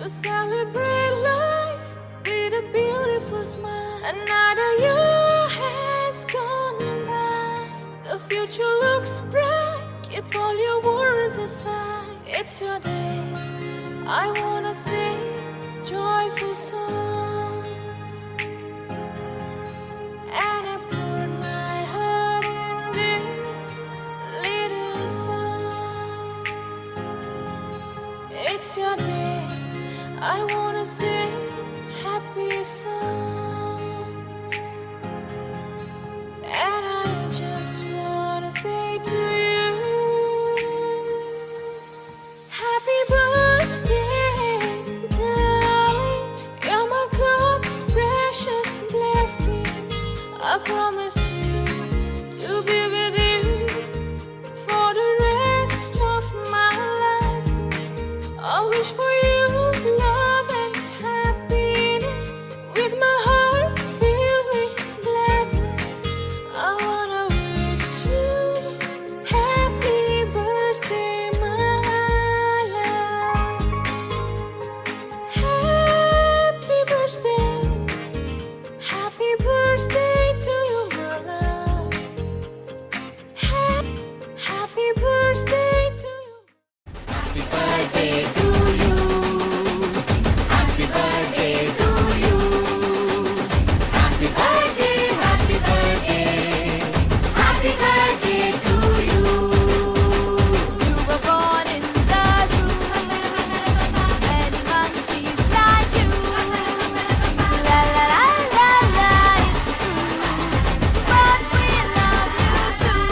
to celebrate life with a beautiful smile. Another year has gone by. The future looks bright. Keep all your worries aside. It's your day. I wanna sing joyful songs. And I put my heart in this little song. It's your day. I wanna sing happy songs. And I just wanna say to you, happy birthday, darling. You're my God's precious blessing. I promise you to be with you for the rest of my life. I wish for you love and happiness, with my heart filled with gladness. I wanna wish you happy birthday, my love. Happy birthday. Happy birthday to you, my love. Happy birthday to you. Happy birthday to you. Happy birthday to you. Happy birthday, happy birthday. Happy birthday to you. You were born in the zoo. Many monkeys like you. La la la la la, it's true. But we love you too.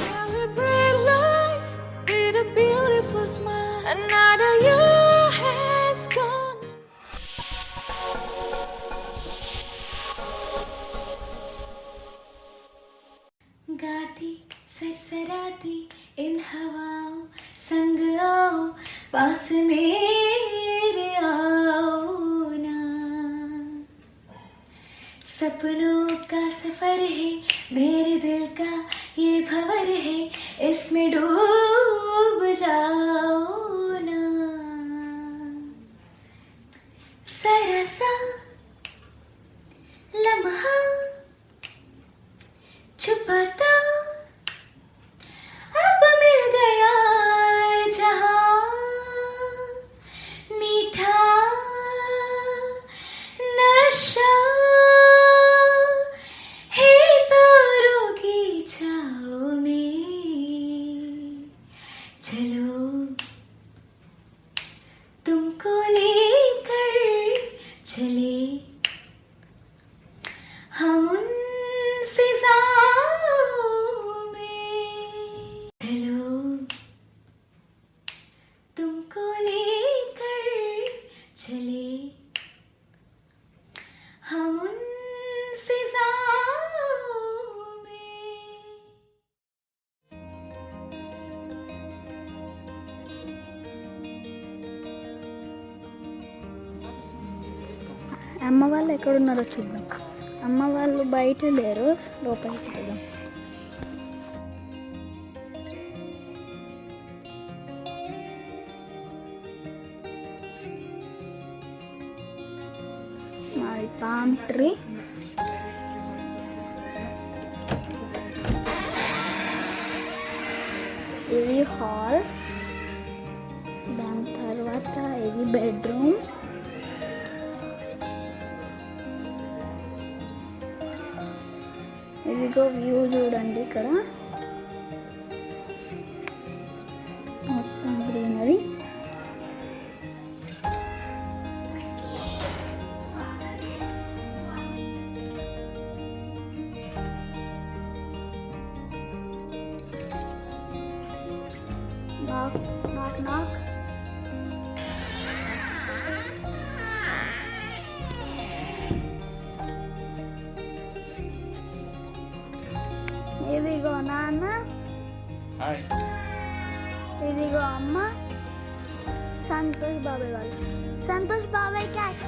Celebrate life with a beautiful smile. Another year has gone. गाती सरसराती इन हवाओं संग आओ, पास मेरे आओ ना। सपनों का सफर है मेरे दिल का ये भंवर है, इसमें डूब जाओ ना। जरा सा लम्हा छुपाता अब मिल गया जहां, मीठा नशा है तारों की छाँव में। चलो तुमको लेकर चले हम उन फिजाओं में। चलो तुमको लेकर चले हम उन फिजाओं में। అమ్మ వాళ్ళు ఎక్కడున్నారో చూద్దాం. అమ్మ వాళ్ళు బయట లేరు, లోపలికి వెళ్దాం. మాది పామ్ ట్రీ. ఇది హాల్, దాని తర్వాత ఇది బెడ్రూమ్. ఇదిగో వ్యూ చూడండి, ఇక్కడ మొత్తం గ్రీనరీ. నాక్ నాక్ నాక్. ఇదిగో నాన్న, ఇదిగో అమ్మ, సంతోష్ బాబాయ్ వాళ్ళు. సంతోష్ బాబాయ్ catch.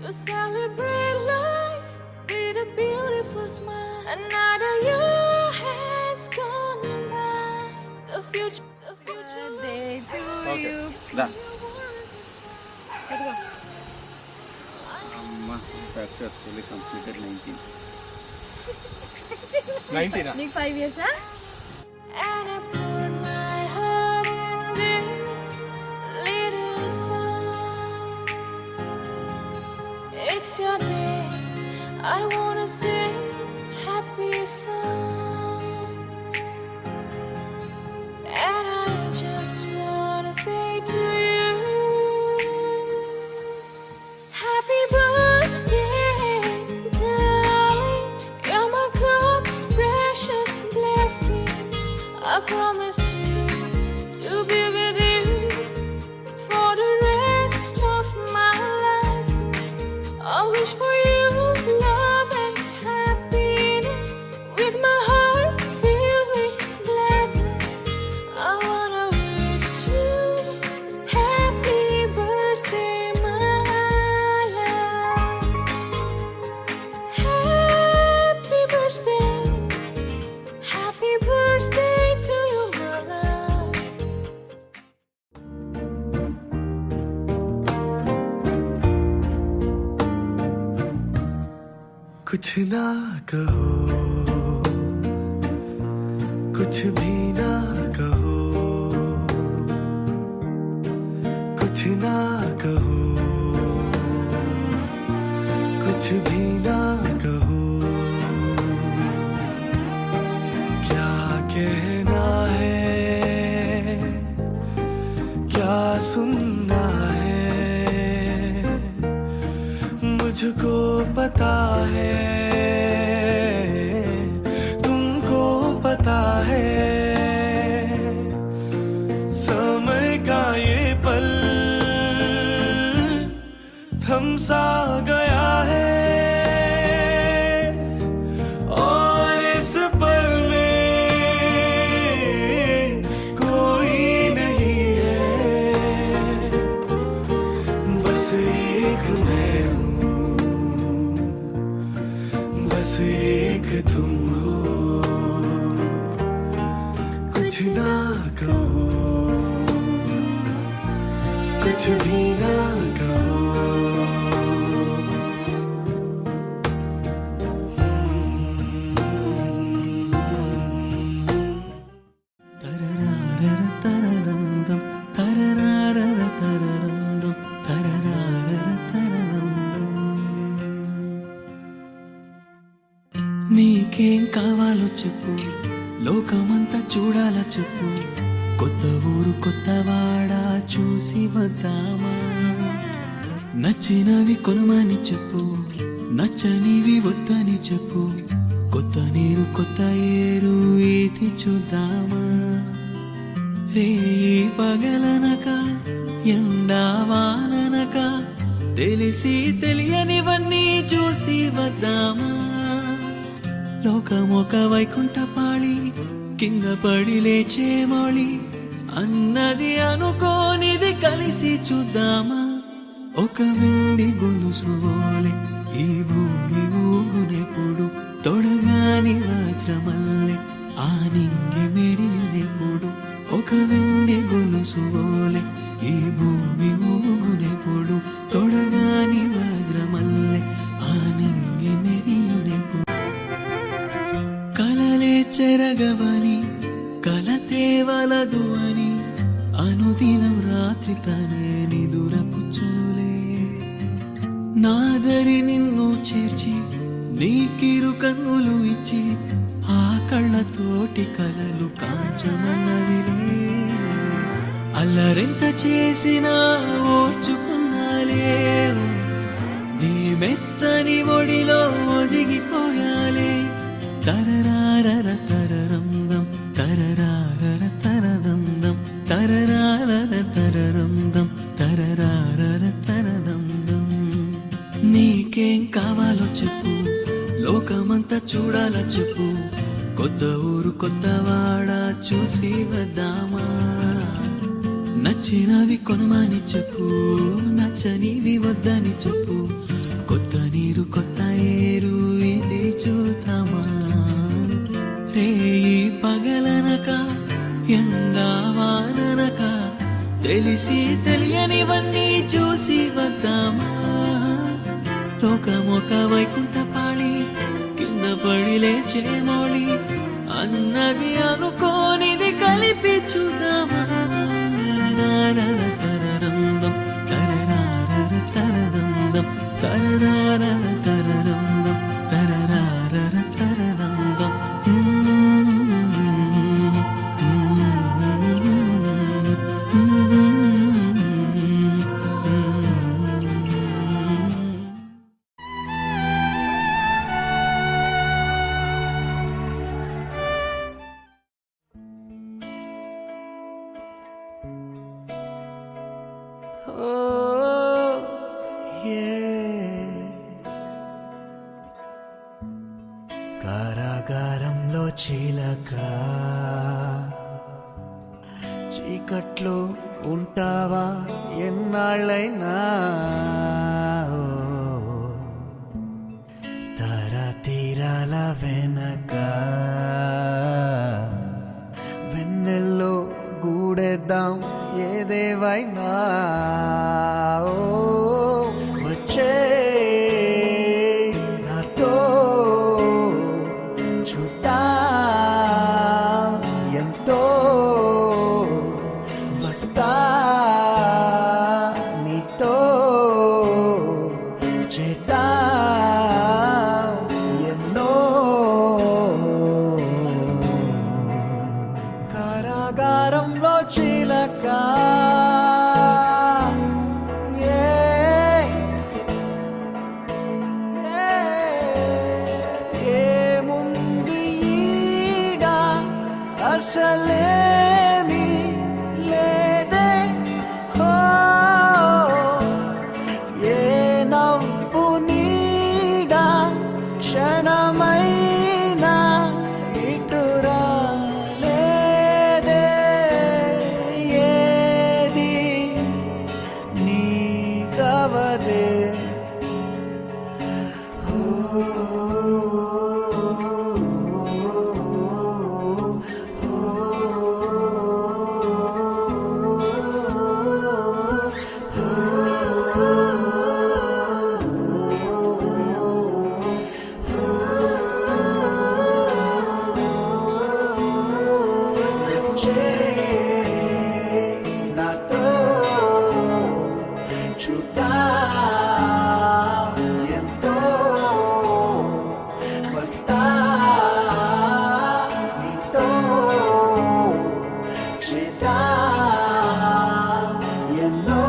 to celebrate life with a beautiful smile. Another year has gone by. The future okay దా అమ్మ సక్సెస్ఫుల్లీ కంప్లీటెడ్ 19 నీకు 5 years and I put my heart in this little song. It's your day, I wanna sing happy songs, and I just wanna say to you, happy birthday, darling. You're my God's precious blessing. I promise you to be with you for the rest of my life. I wish for you love and happiness, with my heart filled with gladness. I wanna wish you happy birthday, my love. Happy birthday, happy birthday to you, my love. कुछ ना कहो, कुछ भी ना कहो, कुछ ना कहो, कुछ भी ना कहो, क्या कहना है, क्या सुनना है, मुझको पता है, तुमको पता है, समय का ये पल थम सा गया है, और इस पल में कोई नहीं है, बस एक मैं हूँ, बस एक तुम हो, कुछ ना कहो, कुछ भी ना कहो, तररारर तररंदम, तररारर तररंदम, तररारर तररंदम. నీకేం కావాలో చెప్పు, లోకమంతా చూడాలా చెప్పు, కొత్త ఊరు కొత్తవాడ చూసి వద్దామా, నచ్చినవి కొనమని చెప్పు, నచ్చనివి వద్దని చెప్పు, కొత్త నీరు కొత్త ఏరు ఇది చూద్దామా, రేయి పగలనక ఎండా వాననక తెలిసి తెలియనివన్నీ చూసి వద్దామా, లోకమొక వైకుంఠపాళి కింద పడి లేచే మౌళి అన్నది అనుకోనిది కలిసి చూద్దామా, ఒక వెండి గొలుసు వోలే ఈ భూమి ఊగునెప్పుడు, తొడగాని వజ్రమల్లె ఆ నింగి మెరియునెప్పుడు, ఒక వెండి గొలుసు వోలే ఈ భూమి ఊగునెప్పుడు, తొడగాని వజ్రమల్లె ఆ నింగి మెరియునెప్పుడు, కలలే చెరగవని కలతే వలదు అని అనుదినం రాత్రి తనే నిదురపుచ్చునులే, నాదరి నిన్ను చేర్చి నీకిరు కన్నులు ఇచ్చి ఆ కళ్ళతోటి కలలు కాంచమన్నవిలే, అల్లరెంత చేసినా ఓర్చుకున్నాలే, నీ మెత్తని ఒడిలో ఒదిగిపోయాలే, తరరారర తరరందం, తరరారర తరదందం, తరరారర తరరందం, తరరారర తరదందం. నీకేం కావాలో చెప్పు, లోకమంతా చూడాలా చెప్పు, కొత్త ఊరు కొత్తవాడ చూసి వద్దామా, నచ్చినవి కొనమని చెప్పు, నచ్చనివి వద్దని చెప్పు, కొత్త నీరు కొత్త ఏరు ఇది చూద్దామా రేయి పగలనక ఎండా వాననక తెలిసి తెలియనివన్నీ చూసి వద్దామా లోకమొక వైకుంఠపాళి కింద పడి లేచే మోళి అన్నది అనుకోనిది కలిపి చూద్దామా తరరందం తరరారర తరరందం తరరారర తరరందం తరరారర తరరందం కారాగారంలో చీలక చీకట్లో ఉంటావా ఎన్నాళ్ళైనా తారా తీరాల వెనక వెన్నెల్లో గూడెద్దాం ఏదేవైనా వచ్చే నాతో చూద్దాం ఎంతో వస్తా నీతో చేద్దాం ఎన్నో కారాగారంలో చిలక ఏముంది ఈడ అసలేమి లేదే హో ఏ నవ్వు నీడ క్షణమైనా ఇటురా లేదే ఏది నీ కవదే నాతో చూద్దాం ఎంతో వస్తా నీతో చేద్దాం ఎన్నో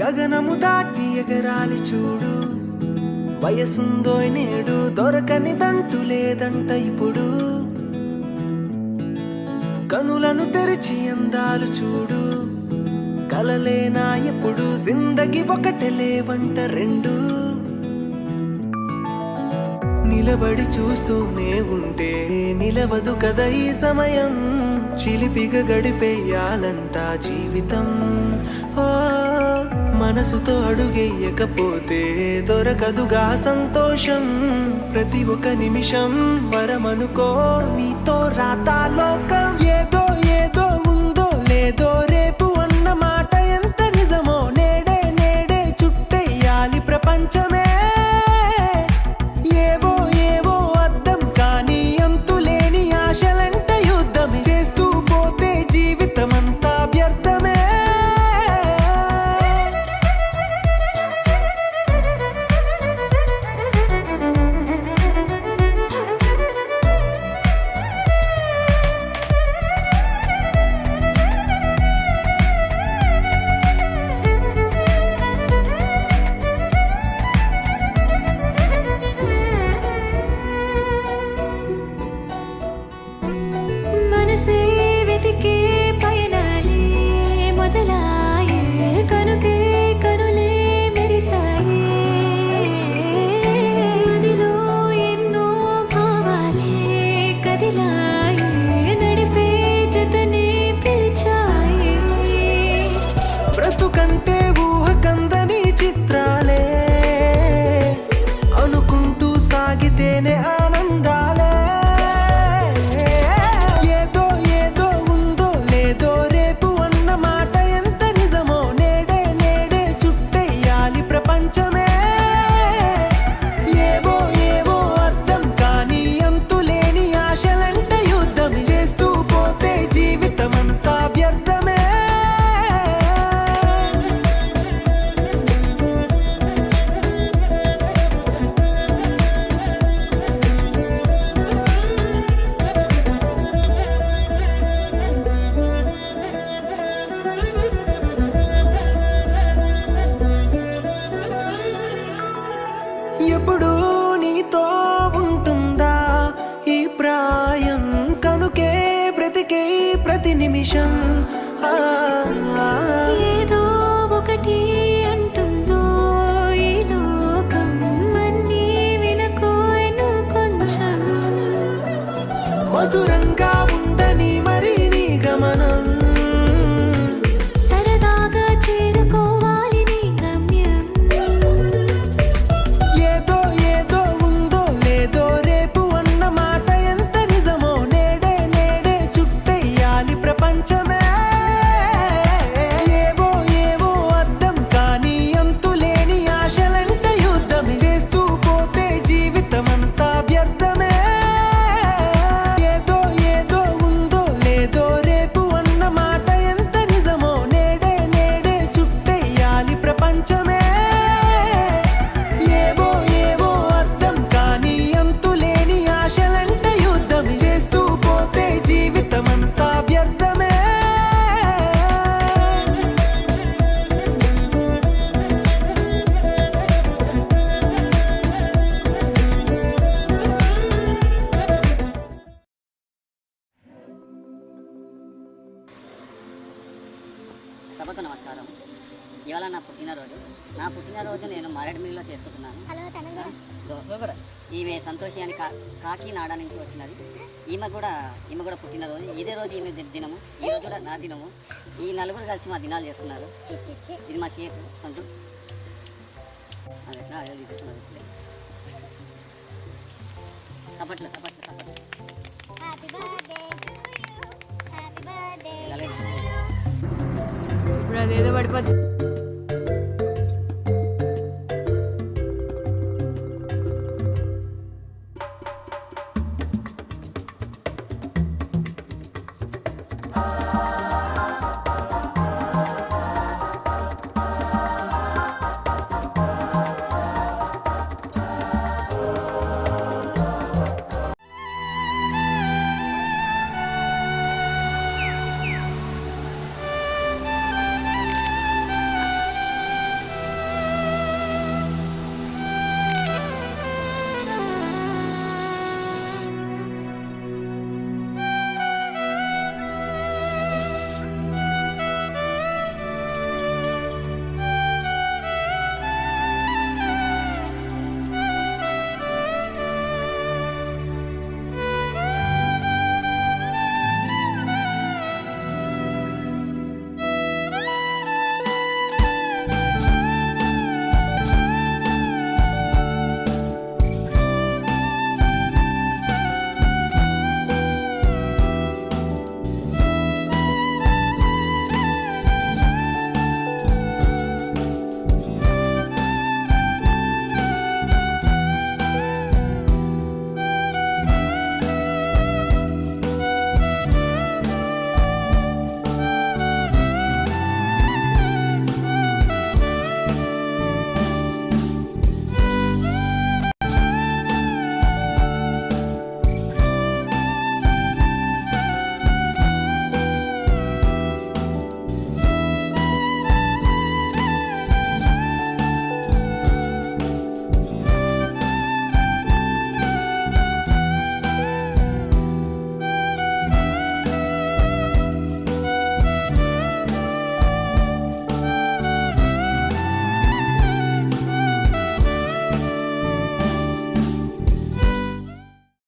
గగనము దాటి ఎగరాలి చూడు వయసుందో నేడు దొరకనిదంటూ లేదంట ఇప్పుడు కనులను తెరిచి అందాలు చూడు కలలేనా ఎప్పుడు జిందగి ఒకటే లేవంట రెండు నిలబడి చూస్తూనే ఉంటే నిలవదు కదా ఈ సమయం చిలిపిగా గడిపేయాలంట జీవితం ఓ మనసుతో అడుగేయకపోతే దొరకదుగా సంతోషం ప్రతి ఒక్క నిమిషం వరమనుకో నీతో రాతా లోకం ఏదో ఏదో ఉందో లేదో రేపు అన్న మాట ఎంత నిజమో నేడే నేడే చుట్టేయాలి ప్రపంచమే ఏవో ఏవో అర్థం కానీ అంతులేని ఆశలంట యుద్ధమే చేస్తూ పోతే జీవితమంతా వ్యర్థమే ఎప్పుడు నీతో ఉంటుందా ఈ ప్రాయం కనుకే బ్రతికే ప్రతి నిమిషం ఆ, ఆ. ఏదో ఒకటి అంటుందో ఈ లోకం అన్నీ వినకోయను కొంచెం మధురంగా ఉందని మరి నీ గమనం సరదాగా చేరుకోవాలి నీ గమ్యం ఏదో ఏదో ఉందో లేదో రేపు అన్న మాట ఎంత నిజమో నేడే నేడే చుట్టెయ్యాలి ప్రపంచమే ఏవో ఏవో అర్థం కానీ అంతులేని ఆశలంట యుద్ధం చేస్తూ పోతే జీవితమంతా వ్యర్థమే ఏదో ఏదో ఉందో లేదో రేపు అన్న మాట ఎంత నిజమో నేడే నేడే చుట్టెయ్యాలి ప్రపంచమే ఏవో ఏవో అర్థం కానీ అంతులేని ఆశలంట యుద్ధం చేస్తూ పోతే జీవితమంతా వ్యర్థమే సభకు నమస్కారం. ఇవాళ నా పుట్టినరోజు నేను మారేడుమిల్లిలో చేసుకుంటున్నాను. ఈమె సంతోషి అని కాకినాడ నుంచి వచ్చినది. ఈమె కూడా పుట్టినరోజు. ఇదే రోజు ఈమె దినము, ఈ రోజు కూడా నా దినము. ఈ నలుగురు కలిసి మా దినాలు చేస్తున్నారు. ఇది మా కేక్ సంతు అదే తీసుకున్నారు. చప్పట్లు ఇప్పుడు అదేదో పడిపోతుంది.